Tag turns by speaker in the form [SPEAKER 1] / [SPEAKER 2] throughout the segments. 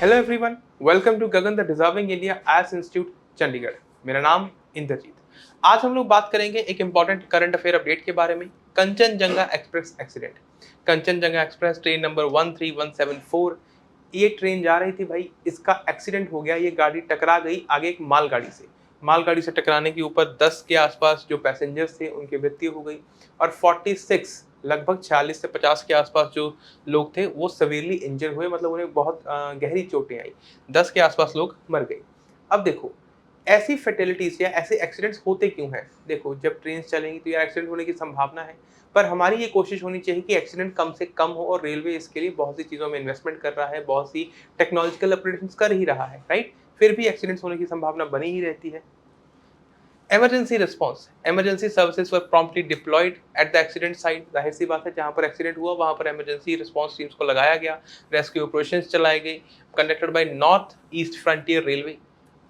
[SPEAKER 1] Hello everyone, welcome to Gagan the deserving India's institute Chandigarh. मेरा नाम इंद्रजीत। आज हम लोग बात करेंगे एक इंपॉर्टेंट करंट अफेयर अपडेट के बारे में, Kanchenjunga express accident. Kanchenjunga express train number 13174, ये ट्रेन जा रही थी भाई, इसका एक्सीडेंट हो गया। ये गाड़ी टकरा गई आगे एक मालगाड़ी से टकराने के ऊपर 10 के आसपास जो पैसेंजर्स थे उनकी मृत्यु हो गई और 46 लगभग 46 से 50 के आसपास जो लोग थे वो सवीरली इंजर हुए, मतलब उन्हें बहुत गहरी चोटें आई। 10 के आसपास लोग मर गए। अब देखो, ऐसी फैटेलिटीज या ऐसे एक्सीडेंट्स होते क्यों हैं? देखो, जब ट्रेन चलेंगी तो यार एक्सीडेंट होने की संभावना है, पर हमारी ये कोशिश होनी चाहिए कि एक्सीडेंट कम से कम हो, और रेलवे इसके लिए बहुत सी चीज़ों में इन्वेस्टमेंट कर रहा है, बहुत सी टेक्नोलॉजिकल अपग्रेडेशंस कर ही रहा है, राइट? फिर भी एक्सीडेंट्स होने की संभावना बनी ही रहती है। Emergency response, emergency services were promptly diploid at the accident site. जाहिर सी बात है, जहां पर एक्सीडेंट हुआ वहां पर इमरजेंसी रिस्पांस टीम्स को लगाया गया, रेस्क्यू ऑपरेशंस चलाए गए, conducted by north east frontier railway.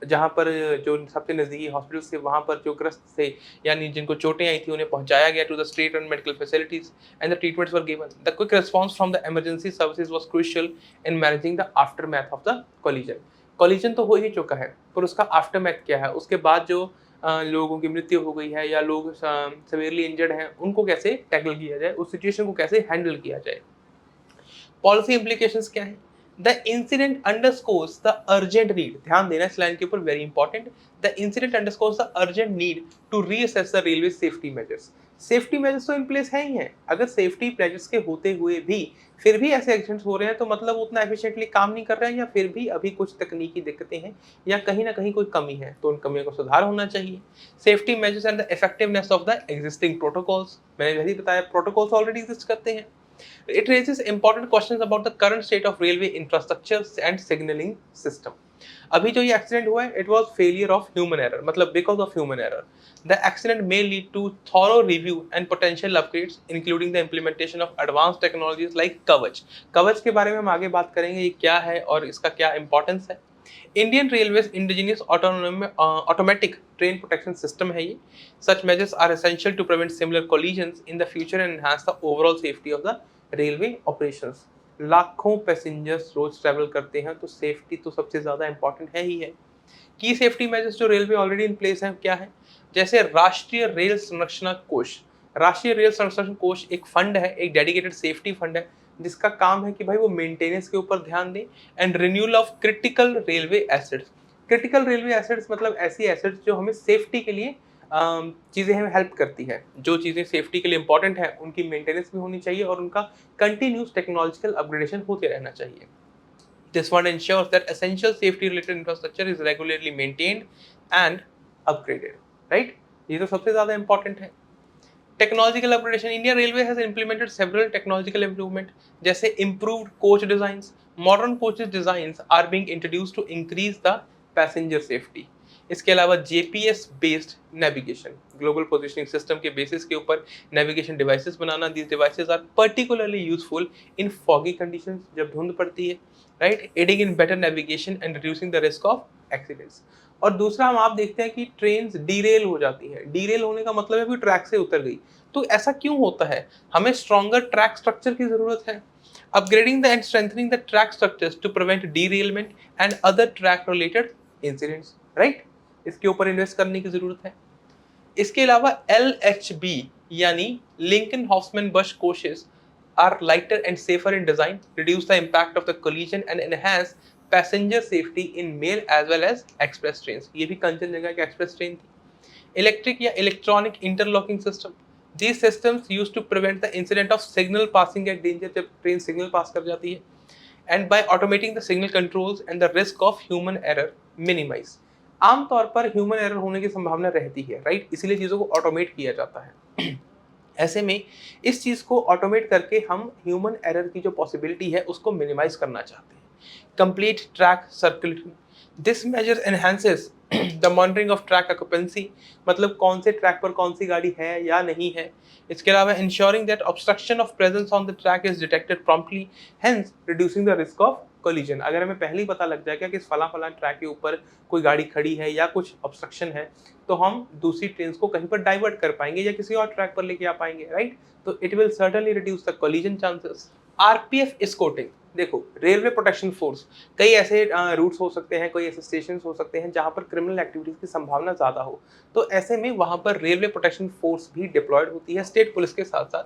[SPEAKER 1] जहां पर जो सबसे नजदीकी हॉस्पिटल्स थे वहां पर जो ग्रस्त थे यानी जिनको चोटें आई थी उन्हें पहुंचाया गया to the state and medical facilities and the treatments were given. The quick response from the emergency services was crucial in managing the aftermath of the collision. Collision तो हो ही चुका है, पर उसका आफ्टरमैथ क्या है, उसके बाद जो लोगों की मृत्यु हो गई है या लोग सिवियरली इंजर्ड हैं, उनको कैसे टैकल किया जाए, उस सिचुएशन को कैसे हैंडल किया जाए। पॉलिसी इंप्लीकेशंस क्या है? The incident underscores the urgent need, ध्यान देना इस लाइन के ऊपर, very important. The incident underscores the urgent need to reassess the railway safety measures. Safety measures तो इन प्लेस है ही हैं। अगर सेफ्टी मेजर्स के होते हुए भी फिर भी ऐसे एक्सीडेंट्स हो रहे हैं तो मतलब उतना एफिशिएंटली काम नहीं कर रहे हैं, या फिर भी अभी कुछ तकनीकी दिक्कतें हैं या कहीं ना कहीं कोई कमी है, तो उन कमियों को सुधार होना चाहिए। Safety measures and the effectiveness of the existing protocols, मैंने वही बताया, प्रोटोकॉल्स ऑलरेडी एग्जिस्ट करते हैं। It raises important questions about the current state of railway infrastructure and signaling system. अभी जो ये एक्सीडेंट हुआ है, it was failure of human error, मतलब because of human error. The accident may lead to thorough review and potential upgrades, including the implementation of advanced technologies like कवच। कवच के बारे में हम आगे बात करेंगे, ये क्या है और इसका क्या इंपॉर्टेंस है। Indian Railways indigenous automatic train protection system है ये। Such measures are essential to prevent similar collisions in the future and enhance the overall safety of the railway operations. लाखों पैसेंजर्स रोज ट्रैवल करते हैं, तो सेफ्टी तो सबसे ज़्यादा इंपॉर्टेंट है ही है। की सेफ्टी मेजर्स जो रेलवे ऑलरेडी इन प्लेस हैं क्या है? जैसे राष्ट्रीय रेल संरक्षण कोष। राष्ट्रीय रेल संरक्षण कोष एक फंड है, एक डेडिकेटेड सेफ्टी फंड है, जिसका काम है कि भाई वो मेंटेनेंस के ऊपर ध्यान दें and renewal of critical railway assets. Critical railway assets मतलब ऐसी एसेट्स जो हमें सेफ्टी के लिए चीज़ें हमें हेल्प करती है, जो चीज़ें सेफ्टी के लिए इंपॉर्टेंट है उनकी मेंटेनेंस भी होनी चाहिए और उनका कंटिन्यूस टेक्नोलॉजिकल अपग्रेडेशन होते रहना चाहिए। This fund ensures that essential safety-related infrastructure is regularly maintained and upgraded. Right? ये तो सबसे ज़्यादा important है। Technological upgradation. Indian Railway has implemented several technological improvement, जैसे improved coach designs. Modern coaches designs are being introduced to increase the passenger safety. इसके अलावा GPS based navigation, global positioning system के basis के ऊपर navigation devices बनाना। These devices are particularly useful in foggy conditions, जब धुंध पड़ती है, right, aiding in better navigation and reducing the risk of accidents. और दूसरा हम आप देखते हैं कि ट्रेन डीरेल हो जाती है। डीरेल होने का मतलब है कि ट्रैक से उतर गई। तो ऐसा क्यों होता है? हमें स्ट्रॉन्गर ट्रैक स्ट्रक्चर की जरूरत है। Upgrading the and strengthening the track structures to prevent derailment and other track related incidents, right, इसके ऊपर इन्वेस्ट करने की जरूरत है। इसके अलावा LHB यानी Linke Hofmann Busch coaches are lighter and safer in design, reduce the impact of the collision and enhance passenger safety in mail as well as express trains. ये भी कंचनजंगा की एक्सप्रेस ट्रेन थी। इलेक्ट्रिक या electronic interlocking system, these systems used to prevent the incident of signal passing at danger, जब train signal pass कर जाती है, and by automating the signal controls and the risk of human error minimize. आमतौर पर human error होने की संभावना रहती है, राइट, इसीलिए चीज़ों को ऑटोमेट किया जाता है। ऐसे में इस चीज़ को ऑटोमेट करके हम ह्यूमन एरर की जो पॉसिबिलिटी है उसको मिनिमाइज करना चाहते हैं। Complete track circulation, this measure enhances the monitoring of track occupancy, मतलब कौन से ट्रैक पर कौन सी गाड़ी है या नहीं है। इसके अलावा ensuring that obstruction of presence on the track is detected promptly, hence reducing the risk of collision. अगर हमें पहले ही पता लग जाएगा कि इस फला ट्रैक के ऊपर कोई गाड़ी खड़ी है या कुछ ऑब्स्ट्रक्शन है, तो हम दूसरी ट्रेन को कहीं पर डाइवर्ट कर पाएंगे या किसी और ट्रैक पर लेके आ पाएंगे, राइट। तो it will certainly reduce the collision chances. RPF escorting, देखो, रेलवे प्रोटेक्शन फोर्स, कई ऐसे रूट्स हो सकते हैं, कोई ऐसे स्टेशन हो सकते हैं जहाँ पर क्रिमिनल एक्टिविटीज की संभावना ज़्यादा हो, तो ऐसे में वहाँ पर रेलवे प्रोटेक्शन फोर्स भी डिप्लॉयड होती है स्टेट पुलिस के साथ साथ,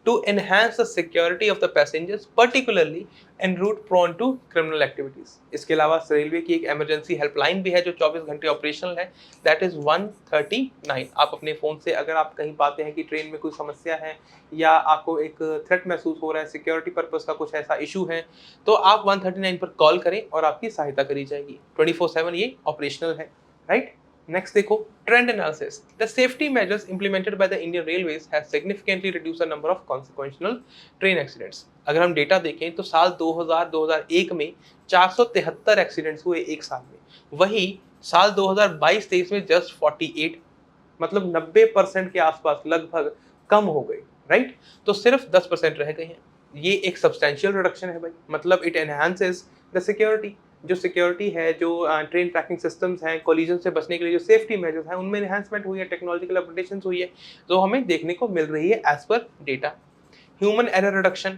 [SPEAKER 1] to enhance the security of the passengers particularly en route prone to criminal activities. इसके अलावा रेलवे की एक इमरजेंसी हेल्पलाइन भी है जो 24 घंटे ऑपरेशनल है, दैट इज 139। आप अपने फ़ोन से अगर आप कहीं पाते हैं कि ट्रेन में कोई समस्या है या आपको एक थ्रेट महसूस हो रहा है, सिक्योरिटी पर्पस का कुछ ऐसा इशू है, तो आप 139 पर कॉल करें और आपकी सहायता करी जाएगी। 24/7 ये ऑपरेशनल है, राइट। नेक्स्ट देखो, trend analysis. The safety measures implemented by the Indian railways has significantly reduced the number of consequential train accidents. अगर हम डेटा देखें तो साल 2000-2001 में 473 एक्सीडेंट्स हुए एक साल में, वही साल 2022-23 में जस्ट 48, मतलब 90% के आसपास लगभग कम हो गई, राइट। तो सिर्फ 10% रह गए हैं। ये एक सब्सटेंशियल रिडक्शन है भाई, मतलब इट एनहांसेस द सिक्योरिटी। जो सिक्योरिटी है, जो ट्रेन ट्रैकिंग सिस्टम्स हैं, कोलिजन से बचने के लिए जो सेफ्टी मेजर्स हैं, उनमें एनहांसमेंट हुई है, टेक्नोलॉजिकल अपडेशंस हुई है, जो हमें देखने को मिल रही है as per data. Human error reduction.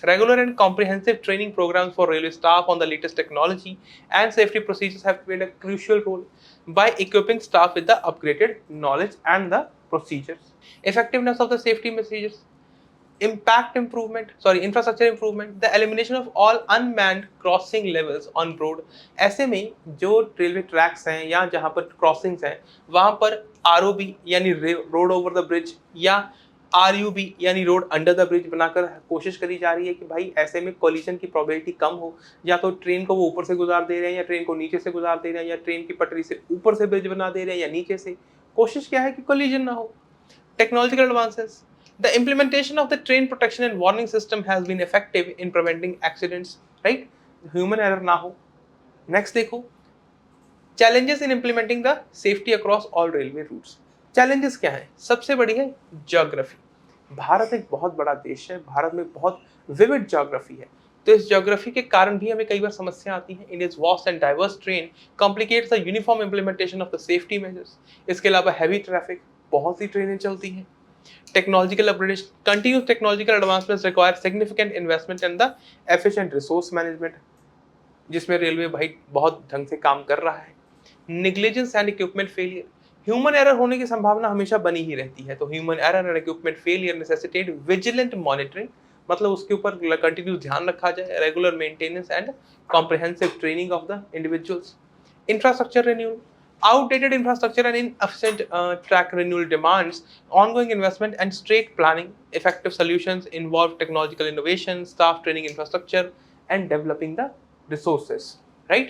[SPEAKER 1] Regular and comprehensive training programs for railway staff on the latest technology and safety procedures have played a crucial role by equipping staff with the upgraded knowledge and the procedures. Effectiveness of the safety messages. Infrastructure improvement, the elimination of all unmanned crossing levels on road। ऐसे में जो railway tracks हैं या जहाँ पर crossings हैं, वहाँ पर ROB यानी रोड ओवर द ब्रिज या RUB यानी रोड अंडर द ब्रिज बनाकर कोशिश करी जा रही है कि भाई ऐसे में कोलिजन की प्रोबेबिलिटी कम हो। या तो ट्रेन को वो ऊपर से गुजार दे रहे हैं या ट्रेन को नीचे से गुजार दे रहे हैं, या ट्रेन की पटरी से ऊपर से ब्रिज बना दे रहे हैं या नीचे से। कोशिश क्या है कि कोलिजन ना हो। Technological advances. The implementation of the train protection and warning system has been effective in preventing accidents, right? Human error ना हो। Next देखो, challenges in implementing the safety across all railway routes। Challenges क्या है? सबसे बड़ी है geography. Bharat एक बहुत बड़ा देश है, भारत में बहुत विविड ज्योग्राफी है, तो इस ज्योग्राफी के कारण भी हमें कई बार समस्या आती है। India's vast and diverse terrain complicates the uniform implementation of the safety measures। इसके अलावा heavy traffic, बहुत सी ट्रेनें चलती हैं। Technological upgrades, continuous technological advancements require significant investment in the efficient resource management, जिसमें रेलवे भाई बहुत ढंग से काम कर रहा है। Negligence and equipment failure, human error होने की संभावना हमेशा बनी ही रहती है, तो human error and equipment failure necessitate vigilant monitoring, मतलब उसके ऊपर कंटिन्यूस ध्यान रखा जाए, regular maintenance and comprehensive training of the individuals. Infrastructure renewal, outdated infrastructure and inefficient track renewal demands ongoing investment and straight planning। Effective solutions involve technological innovation, staff training, infrastructure and developing the resources, right।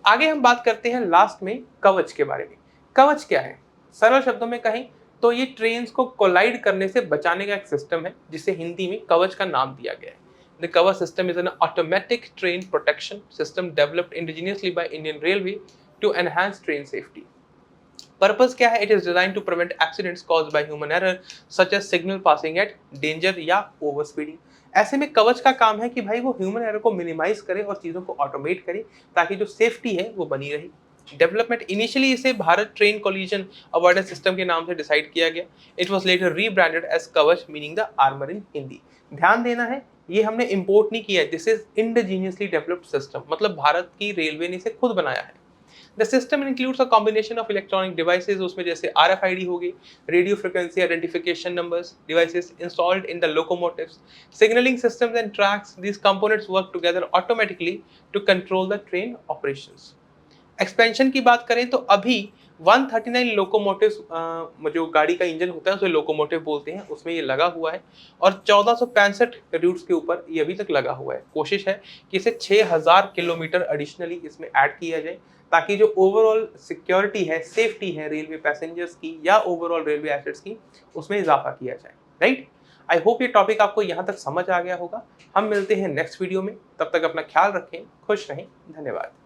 [SPEAKER 1] आगे हम बात करते हैं last में कवच के बारे में। कवच क्या है? सरल शब्दों में कहें तो ये ट्रेन्स को कोलाइड करने से बचाने का एक सिस्टम है, जिसे हिंदी में कवच का नाम दिया गया है। The cover system is an automatic train protection system developed indigenously by Indian Railway to enhance train safety। Purpose क्या है? It is designed to prevent accidents caused by human error such as signal passing at danger या overspeeding। ऐसे में कवच का काम है कि भाई वो ह्यूमन एरर को मिनिमाइज करे और चीज़ों को ऑटोमेट करे, ताकि जो सेफ्टी है वो बनी रहे। डेवलपमेंट, इनिशियली इसे Bharat train collision avoidance system के नाम से डिसाइड किया गया। It was later rebranded as Kavach, meaning the armour in Hindi. ध्यान देना है, ये हमने इंपोर्ट नहीं किया है, this is indigenously developed system, मतलब भारत की रेलवे ने इसे खुद बनाया है। The system includes a combination of electronic devices, उसमें जैसे RFID हो गई, radio frequency identification numbers, devices installed in the locomotives, signaling systems and tracks। These components work together automatically to control the train operations। Expansion की बात करें तो अभी 139 locomotives, जो गाड़ी का इंजन होता है उसे लोकोमोटिव बोलते हैं, उसमें ये लगा हुआ है और 1465 रूट्स के ऊपर ये अभी तक लगा हुआ है। कोशिश है कि इसे 6000 किलोमीटर एडिशनली इसमें ऐड किया जाए, ताकि जो ओवरऑल सिक्योरिटी है, सेफ्टी है रेलवे पैसेंजर्स की या ओवरऑल रेलवे एसेट्स की, उसमें इजाफा किया जाए, राइट। आई होप ये टॉपिक आपको यहाँ तक समझ आ गया होगा। हम मिलते हैं नेक्स्ट वीडियो में, तब तक अपना ख्याल रखें, खुश रहें, धन्यवाद।